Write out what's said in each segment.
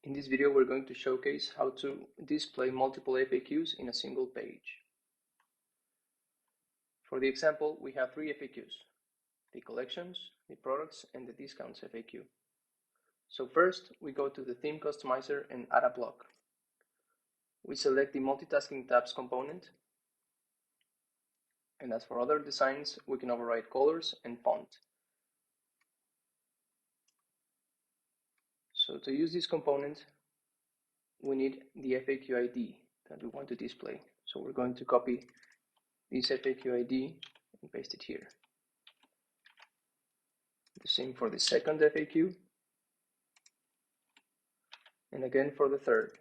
In this video, we're going to showcase how to display multiple FAQs in a single page. For the example, we have three FAQs: the collections, the products, and the discounts FAQ. So first, we go to the theme customizer and add a block. We select the multitasking tabs component. And as for other designs, we can override colors and font. So to use this component, we need the FAQ ID that we want to display. So we're going to copy this FAQ ID and paste it here. The same for the second FAQ, and again for the third.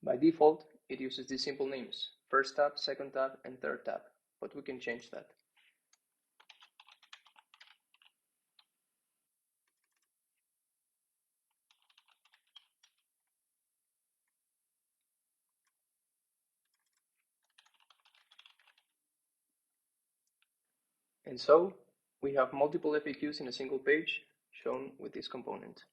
By default, it uses these simple names: first tab, second tab, and third tab, but we can change that. And so we have multiple FAQs in a single page shown with this component.